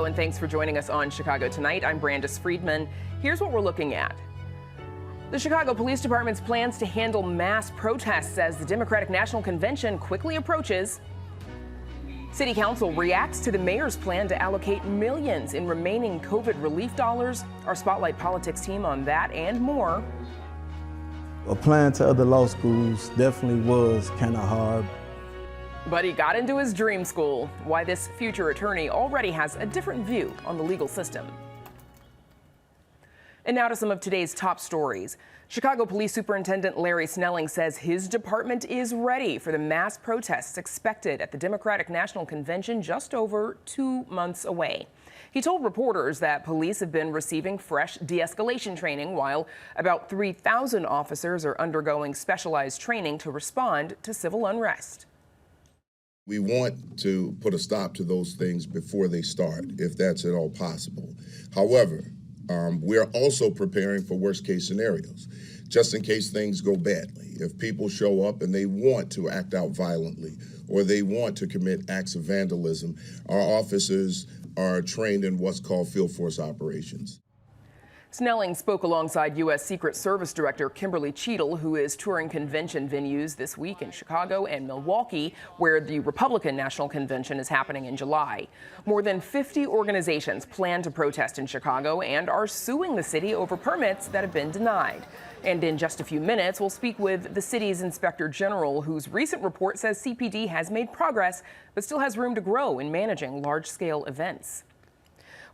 Hello and thanks for joining us on Chicago Tonight. I'm Brandis Friedman. Here's what we're looking at. The Chicago Police Department's plans to handle mass protests as the Democratic National Convention quickly approaches. City Council reacts to the mayor's plan to allocate millions in remaining COVID relief dollars. Our Spotlight Politics team on that and more. Applying to other law schools definitely was kind of hard. But he got into his dream school. Why this future attorney already has a different view on the legal system. And now to some of today's top stories. Chicago Police Superintendent Larry Snelling says his department is ready for the mass protests expected at the Democratic National Convention just over 2 months away. He told reporters that police have been receiving fresh de-escalation training, while about 3,000 officers are undergoing specialized training to respond to civil unrest. We want to put a stop to those things before they start, if that's at all possible. However, we are also preparing for worst case scenarios, just in case things go badly. If people show up and they want to act out violently or they want to commit acts of vandalism, our officers are trained in what's called field force operations. Snelling spoke alongside U.S. Secret Service Director Kimberly Cheadle, who is touring convention venues this week in Chicago and Milwaukee, where the Republican National Convention is happening in July. More than 50 organizations plan to protest in Chicago and are suing the city over permits that have been denied. And in just a few minutes, we'll speak with the city's Inspector General, whose recent report says CPD has made progress, but still has room to grow in managing large-scale events.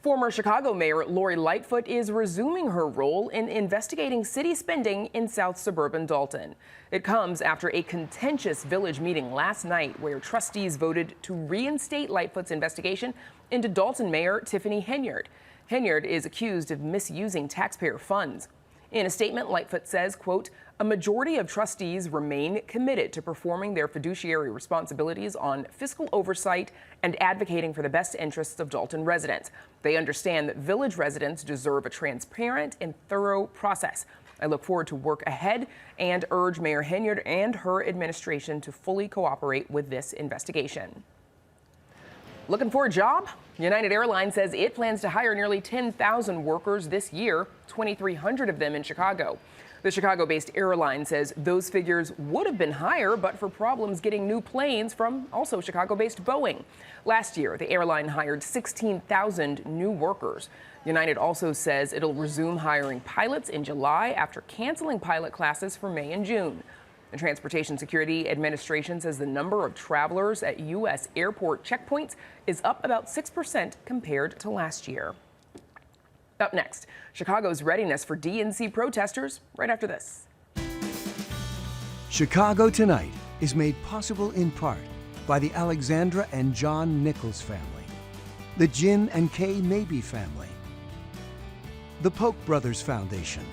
Former Chicago Mayor Lori Lightfoot is resuming her role in investigating city spending in South suburban Dalton. It comes after a contentious village meeting last night where trustees voted to reinstate Lightfoot's investigation into Dalton Mayor Tiffany Henyard. Henyard is accused of misusing taxpayer funds. In a statement, Lightfoot says, quote, "A majority of trustees remain committed to performing their fiduciary responsibilities on fiscal oversight and advocating for the best interests of Dalton residents. They understand that village residents deserve a transparent and thorough process. I look forward to work ahead and urge Mayor Henyard and her administration to fully cooperate with this investigation." Looking for a job? United Airlines says it plans to hire nearly 10,000 workers this year, 2,300 of them in Chicago. The Chicago-based airline says those figures would have been higher, but for problems getting new planes from also Chicago-based Boeing. Last year, the airline hired 16,000 new workers. United also says it'll resume hiring pilots in July after canceling pilot classes for May and June. The Transportation Security Administration says the number of travelers at U.S. airport checkpoints is up about 6% compared to last year. Up next, Chicago's readiness for DNC protesters right after this. Chicago Tonight is made possible in part by the Alexandra and John Nichols family, the Jin and Kay Mabey family, the Polk Brothers Foundation,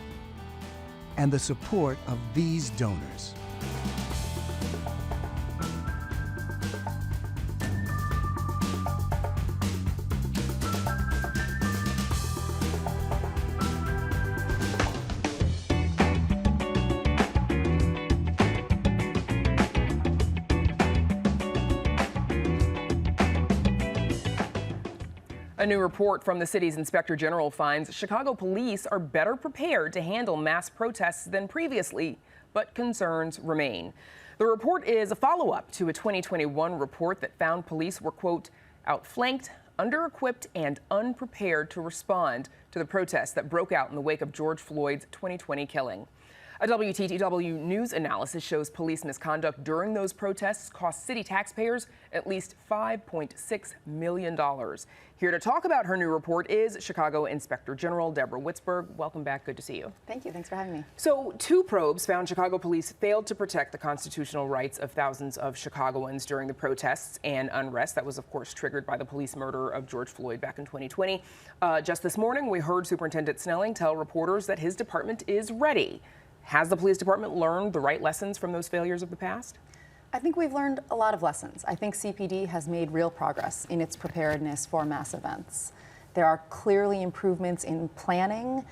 and the support of these donors. A new report from the city's Inspector General finds Chicago police are better prepared to handle mass protests than previously, but concerns remain. The report is a follow-up to a 2021 report that found police were, quote, outflanked, under-equipped, and unprepared to respond to the protests that broke out in the wake of George Floyd's 2020 killing. A WTTW news analysis shows police misconduct during those protests cost city taxpayers at least $5.6 million. Here to talk about her new report is Chicago Inspector General Deborah Witzberg. Welcome back. Good to see you. Thank you. Thanks for having me. So 2 probes found Chicago police failed to protect the constitutional rights of thousands of Chicagoans during the protests and unrest that was, of course, triggered by the police murder of George Floyd back in 2020. Just this morning, we heard Superintendent Snelling tell reporters that his department is ready. Has the police department learned the right lessons from those failures of the past? I think we've learned a lot of lessons. I think CPD has made real progress in its preparedness for mass events. There are clearly improvements in planning,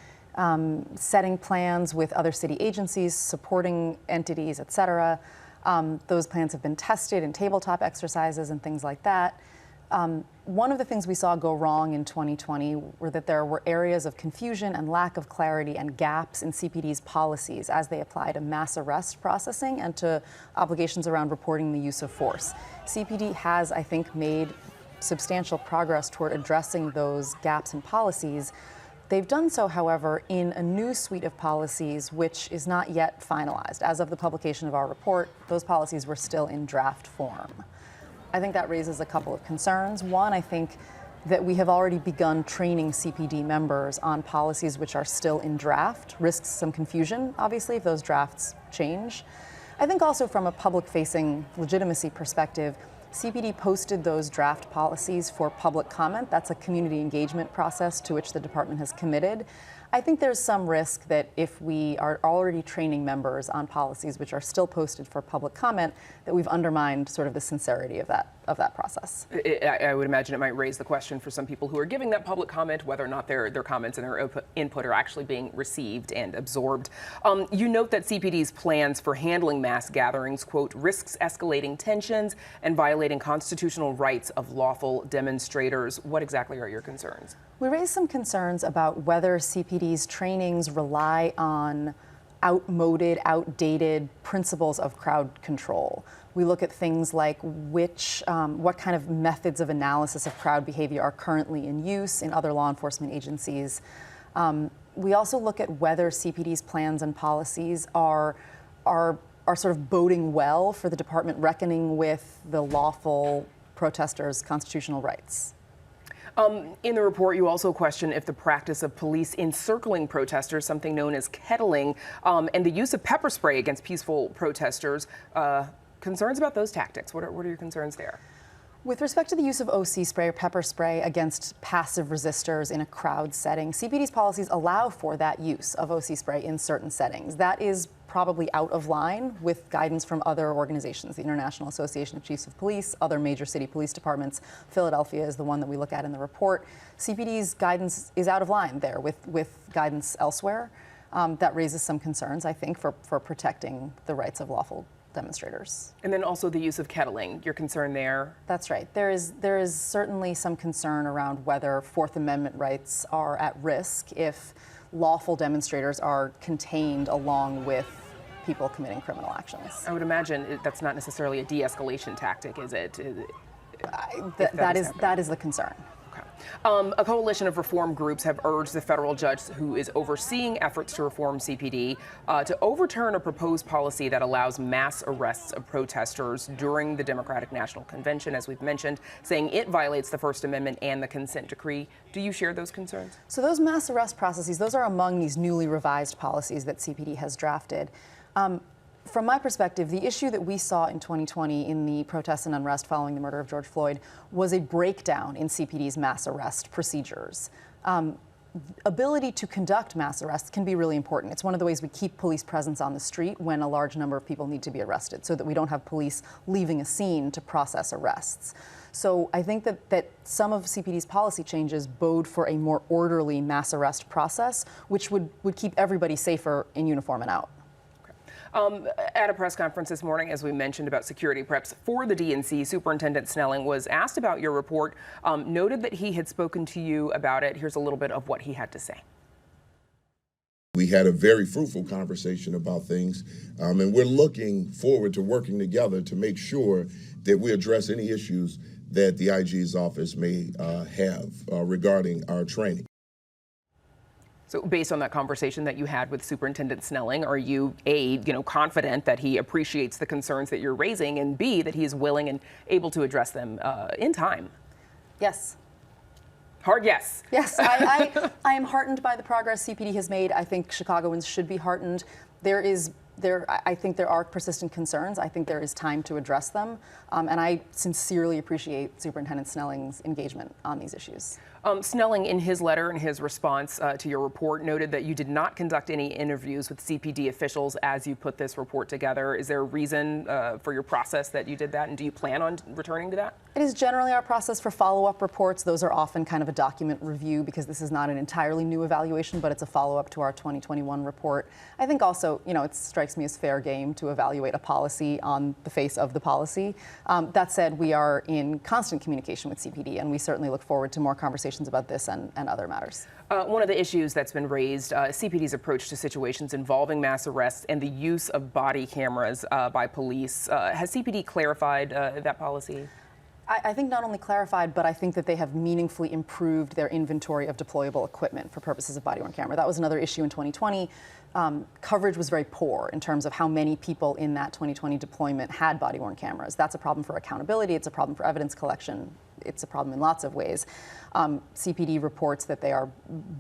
setting plans with other city agencies, supporting entities, et cetera. Those plans have been tested in tabletop exercises and things like that. One of the things we saw go wrong in 2020 were that there were areas of confusion and lack of clarity and gaps in CPD's policies as they apply to mass arrest processing and to obligations around reporting the use of force. CPD has, I think, made substantial progress toward addressing those gaps in policies. They've done so, however, in a new suite of policies which is not yet finalized. As of the publication of our report, those policies were still in draft form. I think that raises a couple of concerns. One, I think that we have already begun training CPD members on policies which are still in draft, risks some confusion, obviously, if those drafts change. I think also from a public-facing legitimacy perspective, CPD posted those draft policies for public comment. That's a community engagement process to which the department has committed. I think there's some risk that if we are already training members on policies which are still posted for public comment, that we've undermined sort of the sincerity of that process. I would imagine it might raise the question for some people who are giving that public comment whether or not their comments and their input are actually being received and absorbed. You note that CPD's plans for handling mass gatherings, quote, risks escalating tensions and violating constitutional rights of lawful demonstrators. What exactly are your concerns? We raised some concerns about whether CPD's trainings rely on outdated principles of crowd control. We look at things like what kind of methods of analysis of crowd behavior are currently in use in other law enforcement agencies. We also look at whether CPD's plans and policies are sort of boding well for the department reckoning with the lawful protesters' constitutional rights. In the report, you also question if the practice of police encircling protesters, something known as kettling, and the use of pepper spray against peaceful protesters, concerns about those tactics. What are your concerns there? With respect to the use of OC spray or pepper spray against passive resistors in a crowd setting, CPD's policies allow for that use of OC spray in certain settings. That is probably out of line with guidance from other organizations, the International Association of Chiefs of Police, other major city police departments. Philadelphia is the one that we look at in the report. CPD's guidance is out of line there with guidance elsewhere. That raises some concerns, I think, for protecting the rights of lawful demonstrators. And then also the use of kettling. Your concern there? That's right. There is certainly some concern around whether Fourth Amendment rights are at risk if lawful demonstrators are contained along with people committing criminal actions. I would imagine that's not necessarily a de-escalation tactic, is it? That is the concern. Okay. A coalition of reform groups have urged the federal judge who is overseeing efforts to reform CPD to overturn a proposed policy that allows mass arrests of protesters during the Democratic National Convention, as we've mentioned, saying it violates the First Amendment and the consent decree. Do you share those concerns? So those mass arrest processes, those are among these newly revised policies that CPD has drafted. From my perspective, the issue that we saw in 2020 in the protests and unrest following the murder of George Floyd was a breakdown in CPD's mass arrest procedures. Ability to conduct mass arrests can be really important. It's one of the ways we keep police presence on the street when a large number of people need to be arrested, so that we don't have police leaving a scene to process arrests. So I think that some of CPD's policy changes bode for a more orderly mass arrest process, which would keep everybody safer in uniform and out. At a press conference this morning, as we mentioned about security preps for the DNC, Superintendent Snelling was asked about your report, noted that he had spoken to you about it. Here's a little bit of what he had to say. We had a very fruitful conversation about things, and we're looking forward to working together to make sure that we address any issues that the IG's office may have regarding our training. So based on that conversation that you had with Superintendent Snelling, are you confident that he appreciates the concerns that you're raising, and B, that he is willing and able to address them in time? Yes. Hard yes. Yes, I am heartened by the progress CPD has made. I think Chicagoans should be heartened. I think there are persistent concerns. I think there is time to address them. And I sincerely appreciate Superintendent Snelling's engagement on these issues. Snelling, in his letter and his response to your report, noted that you did not conduct any interviews with CPD officials as you put this report together. Is there a reason for your process that you did that, and do you plan on returning to that? It is generally our process for follow-up reports. Those are often kind of a document review because this is not an entirely new evaluation, but it's a follow-up to our 2021 report. I think also, it strikes me as fair game to evaluate a policy on the face of the policy. That said, we are in constant communication with CPD, and we certainly look forward to more conversations about this and other matters. One of the issues that's been raised, CPD's approach to situations involving mass arrests and the use of body cameras by police. Has CPD clarified that policy? I think not only clarified, but I think that they have meaningfully improved their inventory of deployable equipment for purposes of body-worn camera. That was another issue in 2020. Coverage was very poor in terms of how many people in that 2020 deployment had body-worn cameras. That's a problem for accountability. It's a problem for evidence collection. It's a problem in lots of ways. CPD reports that they are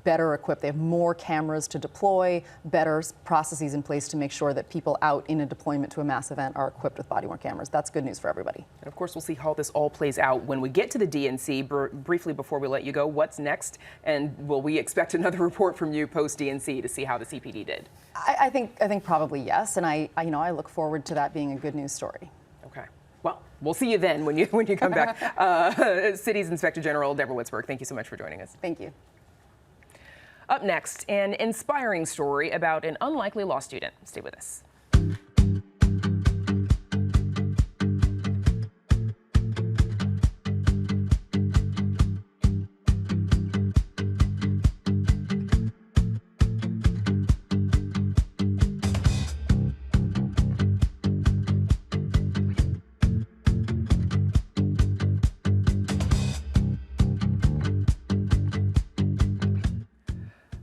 better equipped. They have more cameras to deploy, better processes in place to make sure that people out in a deployment to a mass event are equipped with body-worn cameras. That's good news for everybody. And of course, we'll see how this all plays out when we get to the DNC. Briefly before we let you go, what's next? And will we expect another report from you post-DNC to see how the CPD did? I think probably yes, and I look forward to that being a good news story. Okay. Well, we'll see you then when you come back. City's Inspector General Deborah Witzberg, thank you so much for joining us. Thank you. Up next, an inspiring story about an unlikely law student. Stay with us.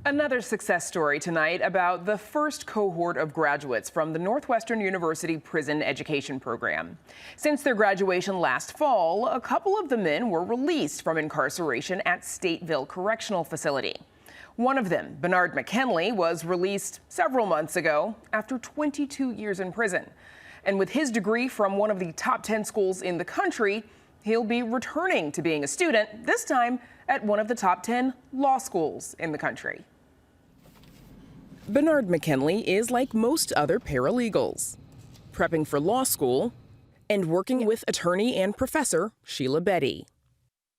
Another success story tonight about the first cohort of graduates from the Northwestern University Prison Education Program. Since their graduation last fall, a couple of the men were released from incarceration at Stateville Correctional Facility. One of them, Bernard McKinley, was released several months ago after 22 years in prison. And with his degree from one of the top 10 schools in the country, he'll be returning to being a student, this time at one of the top 10 law schools in the country. Bernard McKinley is like most other paralegals, prepping for law school and working with attorney and professor Sheila Betty.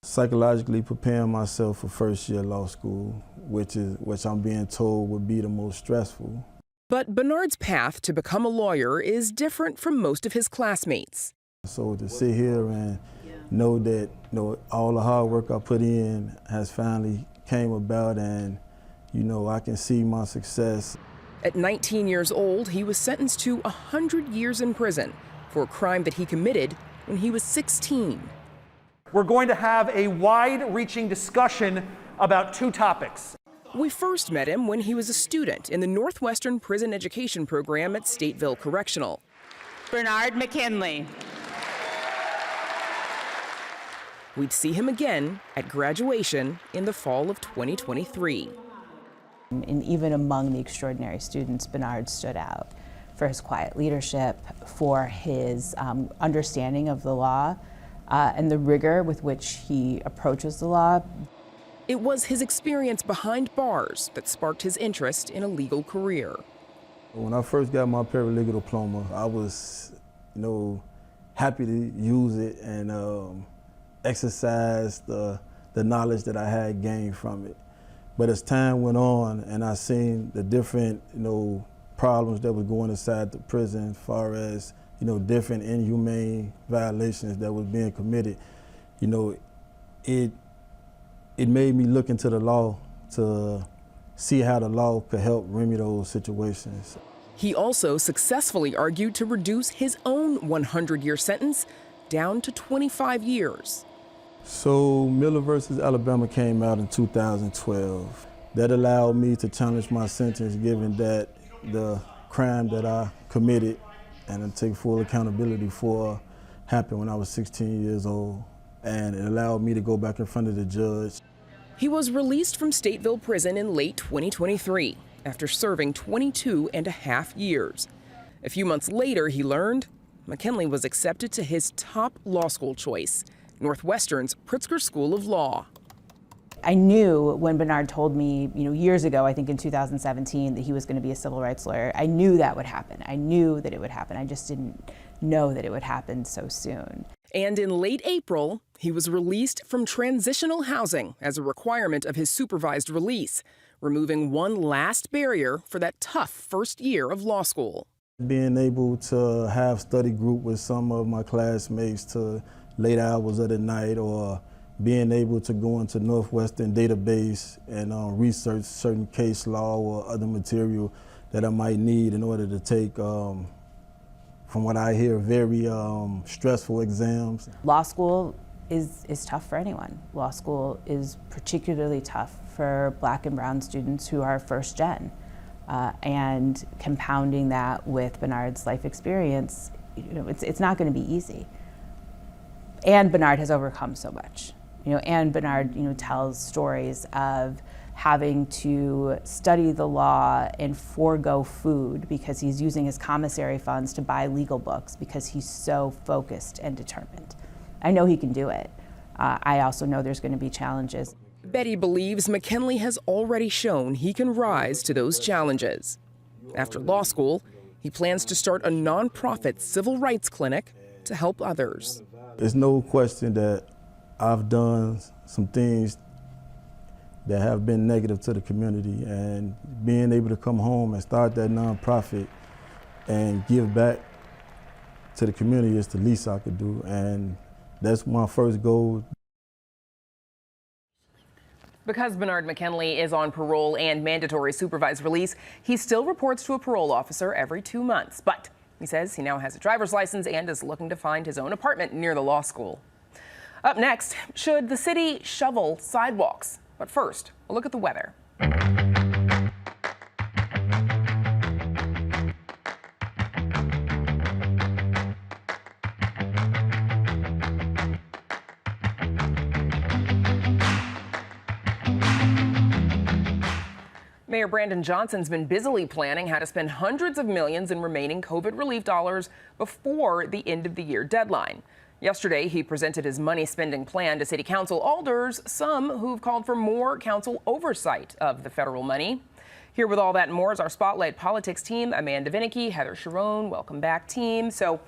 Psychologically preparing myself for first year law school, which I'm being told would be the most stressful. But Bernard's path to become a lawyer is different from most of his classmates. So to sit here and know that all the hard work I put in has finally came about, and I can see my success. At 19 years old, he was sentenced to 100 years in prison for a crime that he committed when he was 16. We're going to have a wide-reaching discussion about two topics. We first met him when he was a student in the Northwestern Prison Education Program at Stateville Correctional. Bernard McKinley. We'd see him again at graduation in the fall of 2023. And even among the extraordinary students, Bernard stood out for his quiet leadership, for his understanding of the law, and the rigor with which he approaches the law. It was his experience behind bars that sparked his interest in a legal career. When I first got my paralegal diploma, I was, happy to use it and exercise the knowledge that I had gained from it. But as time went on and I seen the different, problems that were going inside the prison as far as, different inhumane violations that was being committed, it made me look into the law to see how the law could help remedy those situations. He also successfully argued to reduce his own 100-year sentence down to 25 years. So Miller versus Alabama came out in 2012. That allowed me to challenge my sentence, given that the crime that I committed and to take full accountability for happened when I was 16 years old. And it allowed me to go back in front of the judge. He was released from Stateville Prison in late 2023 after serving 22.5 years. A few months later, he learned McKinley was accepted to his top law school choice, Northwestern's Pritzker School of Law. I knew when Bernard told me, years ago, I think in 2017, that he was going to be a civil rights lawyer. I knew that would happen. I knew that it would happen. I just didn't know that it would happen so soon. And in late April, he was released from transitional housing as a requirement of his supervised release, removing one last barrier for that tough first year of law school. Being able to have study group with some of my classmates to late hours of the night, or being able to go into Northwestern database and research certain case law or other material that I might need in order to take, from what I hear, very stressful exams. Law school is tough for anyone. Law school is particularly tough for Black and brown students who are first gen. And compounding that with Bernard's life experience, it's not going to be easy. And Bernard has overcome so much. And Bernard, tells stories of having to study the law and forego food because he's using his commissary funds to buy legal books because he's so focused and determined. I know he can do it. I also know there's going to be challenges. Betty believes McKinley has already shown he can rise to those challenges. After law school, he plans to start a nonprofit civil rights clinic to help others. There's no question that I've done some things that have been negative to the community, and being able to come home and start that nonprofit and give back to the community is the least I could do, and that's my first goal. Because Bernard McKinley is on parole and mandatory supervised release, he still reports to a parole officer every 2 months. But he says he now has a driver's license and is looking to find his own apartment near the law school. Up next, should the city shovel sidewalks? But first, a look at the weather. Mayor Brandon Johnson's been busily planning how to spend hundreds of millions in remaining COVID relief dollars before the end of the year deadline. Yesterday, he presented his money spending plan to city council alders, some who've called for more council oversight of the federal money. Here with all that and more is our Spotlight Politics team, Amanda Vinicky, Heather Sharon. Welcome back, team. So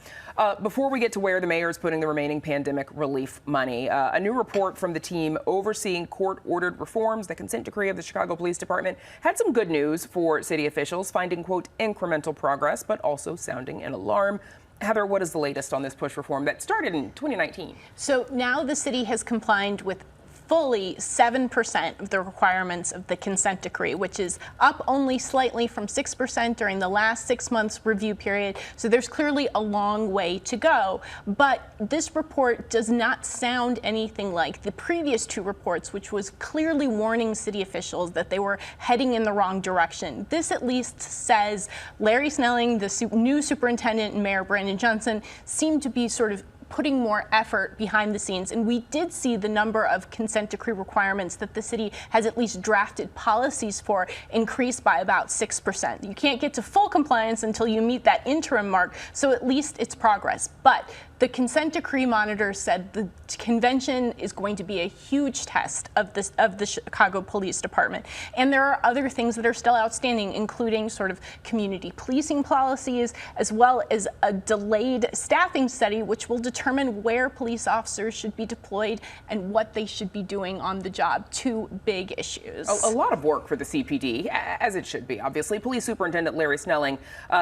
before we get to where the mayor is putting the remaining pandemic relief money, a new report from the team overseeing court-ordered reforms, the consent decree of the Chicago Police Department, had some good news for city officials, finding, quote, incremental progress, but also sounding an alarm. Heather, what is the latest on this push reform that started in 2019? So now the city has complied with fully 7% of the requirements of the consent decree, which is up only slightly from 6% during the last 6 months review period. So there's clearly a long way to go. But this report does not sound anything like the previous two reports, which was clearly warning city officials that they were heading in the wrong direction. This at least says Larry Snelling, the new superintendent, and Mayor Brandon Johnson seem to be sort of putting more effort behind the scenes. And we did see the number of consent decree requirements that the city has at least drafted policies for increase by about 6%. You can't get to full compliance until you meet that interim mark, so at least it's progress. But the consent decree monitor said the convention is going to be a huge test of the Chicago Police Department. And there are other things that are still outstanding, including sort of community policing policies, as well as a delayed staffing study, which will determine where police officers should be deployed and what they should be doing on the job. Two big issues. A lot of work for the CPD, as it should be, obviously. Police Superintendent Larry Snelling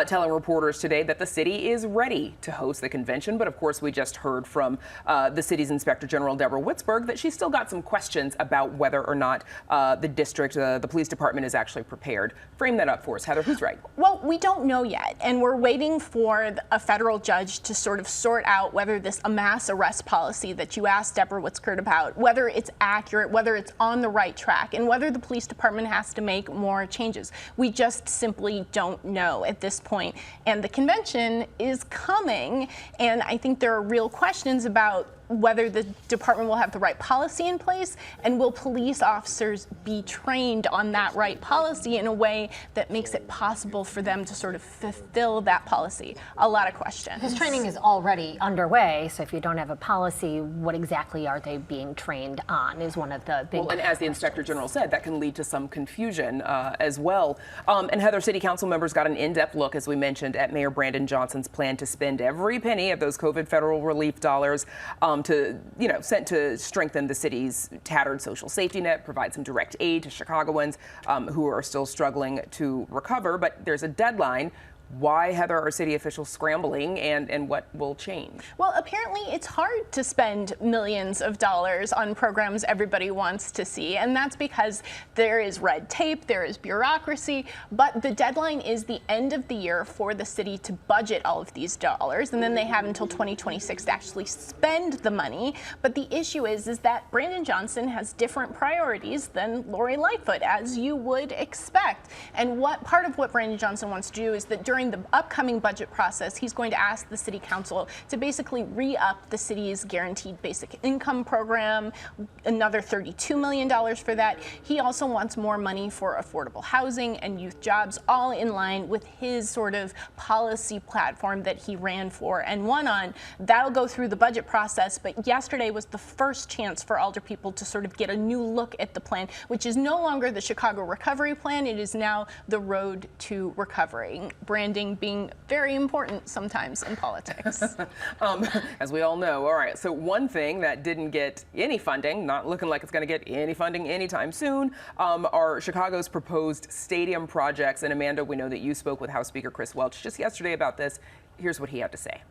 telling reporters today that the city is ready to host the convention, but of course we just heard from the city's Inspector General Deborah Witzberg that she's still got some questions about whether or not the district, the police department, is actually prepared. Frame that up for us, Heather. Who's right? Well, we don't know yet, and we're waiting for a federal judge to sort of sort out whether this mass arrest policy that you asked Deborah Witzberg about, whether it's accurate, whether it's on the right track, and whether the police department has to make more changes. We just simply don't know at this point. And the convention is coming, and I think there are real questions about whether the department will have the right policy in place, and will police officers be trained on that right policy in a way that makes it possible for them to sort of fulfill that policy. A lot of questions. Because training is already underway, so if you don't have a policy, what exactly are they being trained on is one of the big Well, and as the Inspector General said, that can lead to some confusion as well. And Heather, City Council members got an in-depth look, as we mentioned, at Mayor Brandon Johnson's plan to spend every penny of those COVID federal relief dollars sent to strengthen the city's tattered social safety net, provide some direct aid to Chicagoans who are still struggling to recover. But there's a deadline. Why, Heather, are city officials scrambling, and what will change? Well, apparently it's hard to spend millions of dollars on programs everybody wants to see, and that's because there is red tape, there is bureaucracy, but the deadline is the end of the year for the city to budget all of these dollars, and then they have until 2026 to actually spend the money. But the issue is that Brandon Johnson has different priorities than Lori Lightfoot, as you would expect. And part of what Brandon Johnson wants to do is that during the upcoming budget process, he's going to ask the city council to basically re-up the city's guaranteed basic income program, another $32 million for that. He also wants more money for affordable housing and youth jobs, all in line with his sort of policy platform that he ran for and won on. That'll go through the budget process, but yesterday was the first chance for alderpeople to sort of get a new look at the plan, which is no longer the Chicago Recovery Plan. It is now the Road to Recovery. Branding being very important sometimes in politics. As we all know. All right, so one thing that didn't get any funding, not looking like it's going to get any funding anytime soon, are Chicago's proposed stadium projects. And Amanda, we know that you spoke with House Speaker Chris Welch just yesterday about this. Here's what he had to say.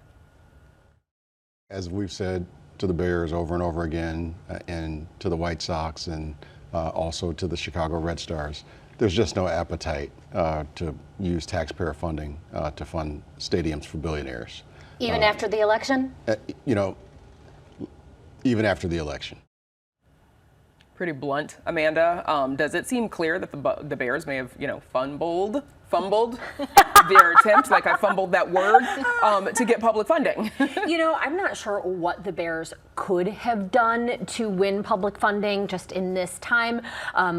As we've said to the Bears over and over again, and to the White Sox, and also to the Chicago Red Stars, there's just no appetite to use taxpayer funding to fund stadiums for billionaires. Even after the election? Even after the election. Pretty blunt, Amanda. Does it seem clear that the Bears may have, fumbled their attempt, like I fumbled that word, to get public funding? I'm not sure what the Bears could have done to win public funding just in this time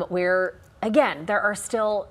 where, again, there are still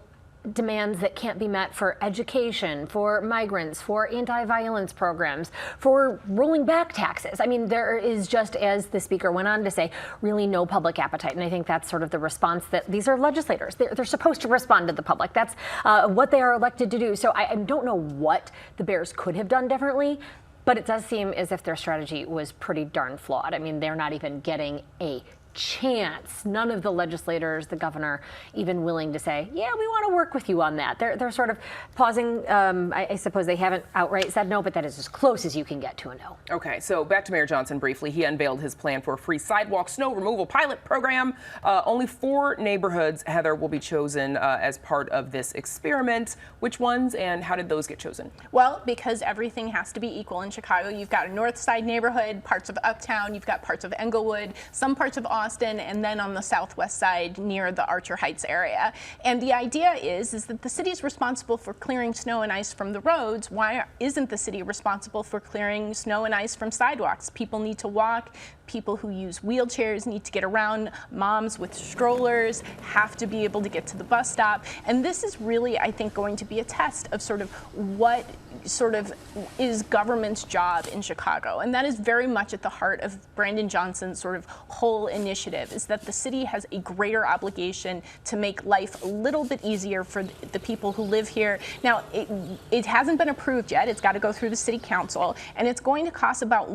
demands that can't be met for education, for migrants, for anti-violence programs, for rolling back taxes. I mean, there is just, as the speaker went on to say, really no public appetite. And I think that's sort of the response that these are legislators. They're supposed to respond to the public. That's what they are elected to do. So I don't know what the Bears could have done differently, but it does seem as if their strategy was pretty darn flawed. I mean, they're not even getting a chance. None of the legislators, the governor, even willing to say, yeah, we want to work with you on that. They're sort of pausing. I suppose they haven't outright said no, but that is as close as you can get to a no. Okay, so back to Mayor Johnson briefly. He unveiled his plan for a free sidewalk snow removal pilot program. Only 4 neighborhoods, Heather, will be chosen as part of this experiment. Which ones and how did those get chosen? Well, because everything has to be equal in Chicago. You've got a North Side neighborhood, parts of Uptown, you've got parts of Englewood, some parts of Austin, and then on the southwest side near the Archer Heights area. And the idea is that the city is responsible for clearing snow and ice from the roads. Why isn't the city responsible for clearing snow and ice from sidewalks? People need to walk. People who use wheelchairs need to get around. Moms with strollers have to be able to get to the bus stop. And this is really, I think, going to be a test of sort of what sort of is government's job in Chicago. And that is very much at the heart of Brandon Johnson's sort of whole initiative, is that the city has a greater obligation to make life a little bit easier for the people who live here. Now, it hasn't been approved yet. It's got to go through the city council, and it's going to cost about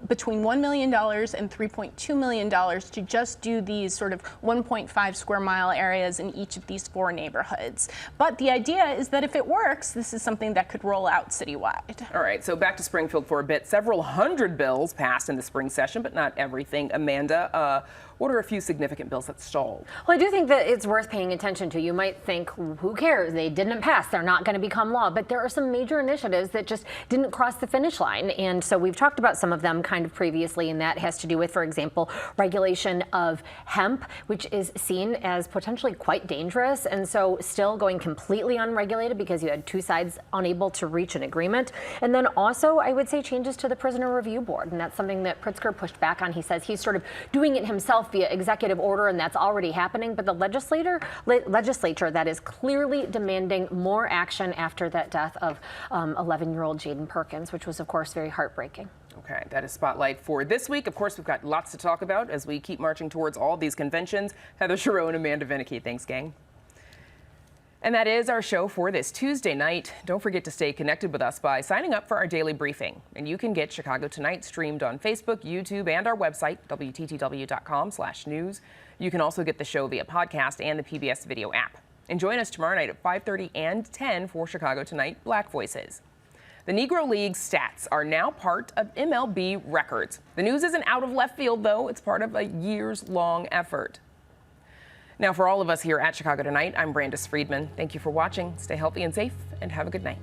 between $1 million and $3.2 million to just do these sort of 1.5 square mile areas in each of these 4 neighborhoods. But the idea is that if it works, this is something that could roll out citywide. All right, so back to Springfield for a bit. Several hundred bills passed in the spring session, but not everything. Amanda, what are a few significant bills that stalled? Well, I do think that it's worth paying attention to. You might think, who cares? They didn't pass. They're not going to become law. But there are some major initiatives that just didn't cross the finish line. And so we've talked about some of them kind of previously, and that has to do with, for example, regulation of hemp, which is seen as potentially quite dangerous. And so still going completely unregulated because you had two sides unable to reach an agreement. And then also, I would say, changes to the Prisoner Review Board. And that's something that Pritzker pushed back on. He says he's sort of doing it himself via executive order, and that's already happening. But the legislature that is clearly demanding more action after that death of 11-year-old Jaden Perkins, which was, of course, very heartbreaking. Okay, that is Spotlight for this week. Of course, we've got lots to talk about as we keep marching towards all these conventions. Heather Giroux and Amanda Vinicky. Thanks, gang. And that is our show for this Tuesday night. Don't forget to stay connected with us by signing up for our daily briefing. And you can get Chicago Tonight streamed on Facebook, YouTube, and our website, WTTW.com/news. You can also get the show via podcast and the PBS video app. And join us tomorrow night at 5:30 and 10 for Chicago Tonight Black Voices. The Negro League stats are now part of MLB records. The news isn't out of left field, though. It's part of a years-long effort. Now, for all of us here at Chicago Tonight, I'm Brandis Friedman. Thank you for watching. Stay healthy and safe, and have a good night.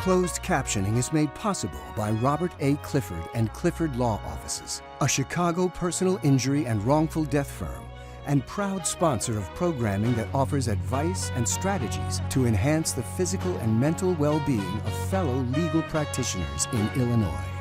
Closed captioning is made possible by Robert A. Clifford and Clifford Law Offices, a Chicago personal injury and wrongful death firm, and proud sponsor of programming that offers advice and strategies to enhance the physical and mental well-being of fellow legal practitioners in Illinois.